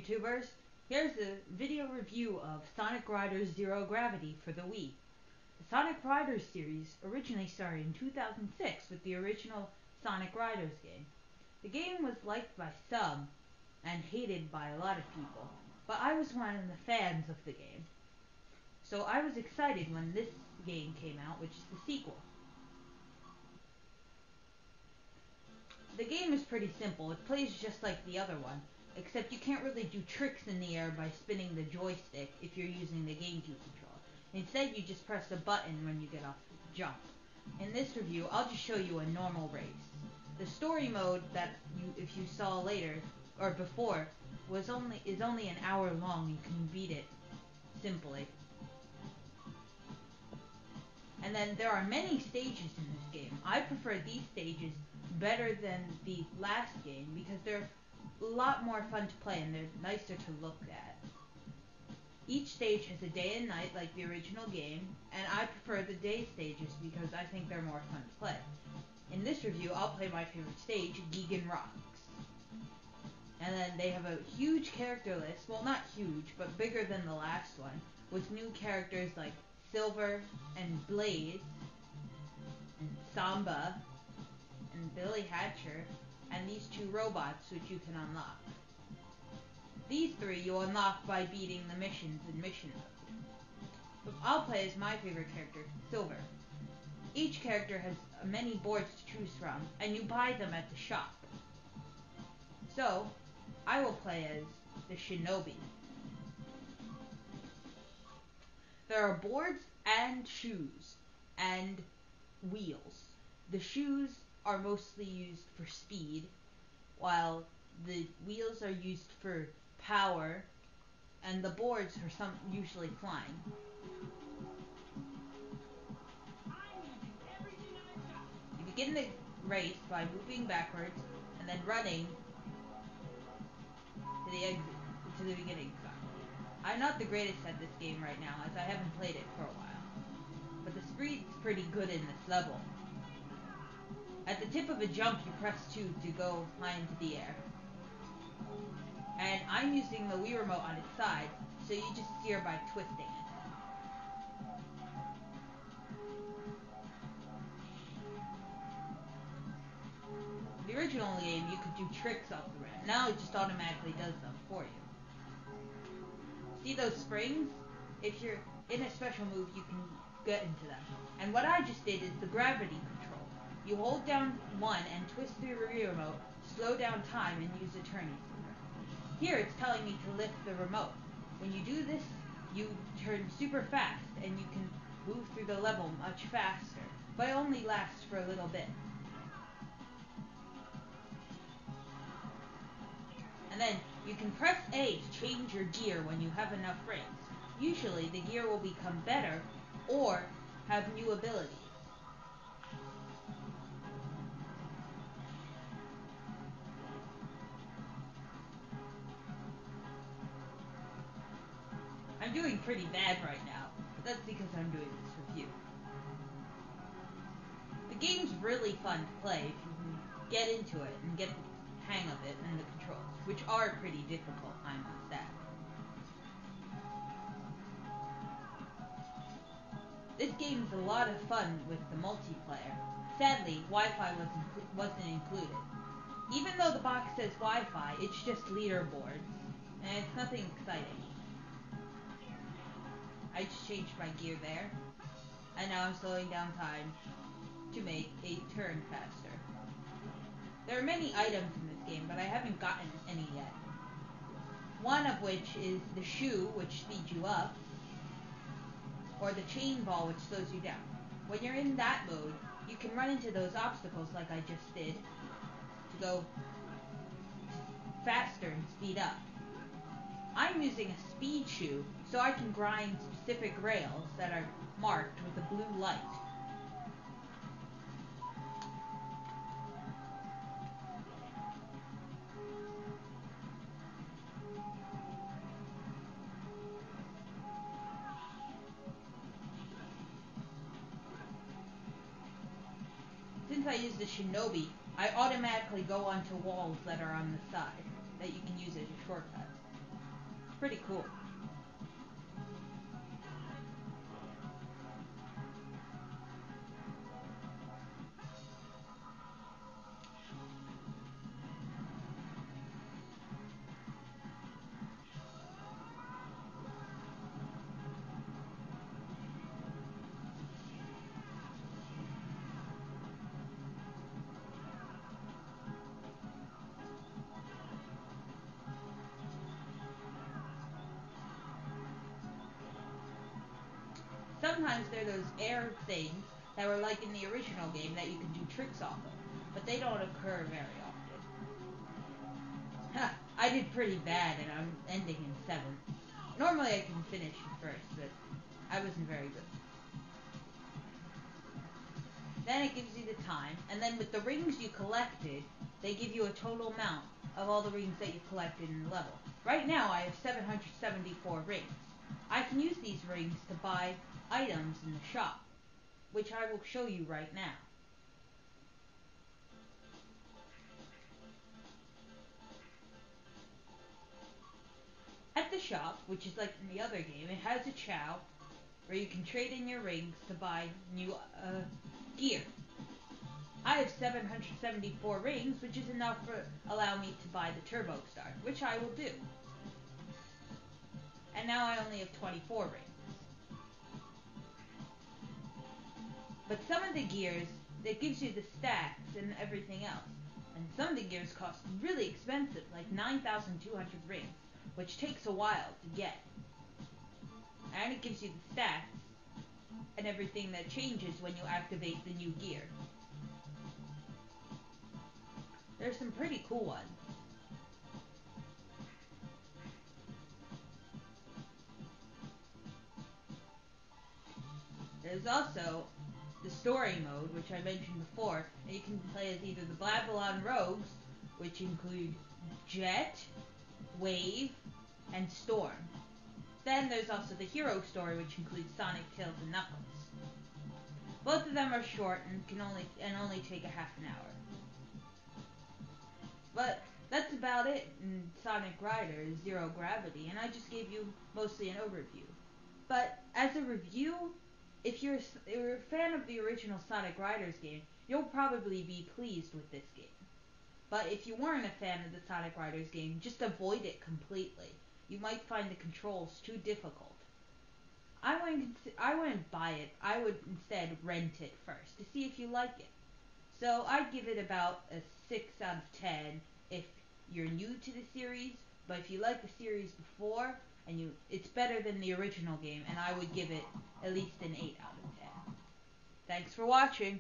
YouTubers? Here's a video review of Sonic Riders Zero Gravity for the Wii. The Sonic Riders series originally started in 2006 with the original Sonic Riders game. The game was liked by some and hated by a lot of people, but I was one of the fans of the game. So I was excited when this game came out, which is the sequel. The game is pretty simple. It plays just like the other one, except you can't really do tricks in the air by spinning the joystick if you're using the GameCube controller. Instead, you just press the button when you get off the jump. In this review, I'll just show you a normal race. The story mode that if you saw later, or before, is only an hour long and can beat it simply. And then there are many stages in this game. I prefer these stages better than the last game because they're a lot more fun to play and they're nicer to look at. Each stage has a day and night like the original game, and I prefer the day stages because I think they're more fun to play. In this review, I'll play my favorite stage, Gigan Rocks. And then they have a huge character list, well not huge, but bigger than the last one, with new characters like Silver and Blaze, and Samba, and Billy Hatcher, and these two robots which you can unlock. These three you unlock by beating the missions in mission mode. But I'll play as my favorite character, Silver. Each character has many boards to choose from, and you buy them at the shop. So, I will play as the Shinobi. There are boards and shoes and wheels. The shoes are mostly used for speed, while the wheels are used for power, and the boards are usually flying. You begin the race by moving backwards and then running to the beginning spot. I'm not the greatest at this game right now, as I haven't played it for a while, but the speed's pretty good in this level. At the tip of a jump, you press 2 to go high into the air. And I'm using the Wii remote on its side, so you just steer by twisting it. In the original game, you could do tricks off the ramp. Now it just automatically does them for you. See those springs? If you're in a special move, you can get into them. And what I just did is the gravity control. You hold down 1 and twist the Wii remote, slow down time, and use a turning finger. Here it's telling me to lift the remote. When you do this, you turn super fast, and you can move through the level much faster, but it only lasts for a little bit. And then you can press A to change your gear when you have enough frames. Usually the gear will become better or have new abilities. I'm doing pretty bad right now, but that's because I'm doing this review. The game's really fun to play if you can get into it and get the hang of it and the controls, which are pretty difficult, I must add. This game is a lot of fun with the multiplayer. Sadly, Wi-Fi wasn't included. Even though the box says Wi-Fi, it's just leaderboards, and it's nothing exciting. I just changed my gear there, and now I'm slowing down time to make a turn faster. There are many items in this game, but I haven't gotten any yet. One of which is the shoe, which speeds you up, or the chain ball, which slows you down. When you're in that mode, you can run into those obstacles like I just did, to go faster and speed up. I'm using a speed shoe, so I can grind specific rails that are marked with a blue light. Since I use the Shinobi, I automatically go onto walls that are on the side, that you can use as a shortcut. pretty cool. Sometimes there are those air things that were like in the original game that you can do tricks off of, but they don't occur very often. Ha! I did pretty bad and I'm ending in 7th. Normally I can finish first, but I wasn't very good. Then it gives you the time, and then with the rings you collected, they give you a total amount of all the rings that you collected in the level. Right now I have 774 rings. I can use these rings to buy items in the shop, which I will show you right now. At the shop, which is like in the other game, it has a chow where you can trade in your rings to buy new gear. I have 774 rings, which is enough to allow me to buy the Turbo Star, which I will do. And now I only have 24 rings. But some of the gears, it gives you the stats and everything else. And some of the gears cost really expensive, like 9,200 rings, which takes a while to get. And it gives you the stats and everything that changes when you activate the new gear. There's some pretty cool ones. There's also the story mode, which I mentioned before, and you can play as either the Babylon Rogues, which include Jet, Wave, and Storm. Then there's also the Hero story, which includes Sonic, Tails, and Knuckles. Both of them are short and can only take a half an hour. But that's about it in Sonic Riders Zero Gravity, and I just gave you mostly an overview. But as a review, if you're a fan of the original Sonic Riders game, you'll probably be pleased with this game. But if you weren't a fan of the Sonic Riders game, just avoid it completely. You might find the controls too difficult. I wouldn't buy it. I would instead rent it first to see if you like it. So I'd give it about a 6 out of 10 if you're new to the series, but if you like the series before, it's better than the original game, and I would give it at least an 8 out of 10. Thanks for watching.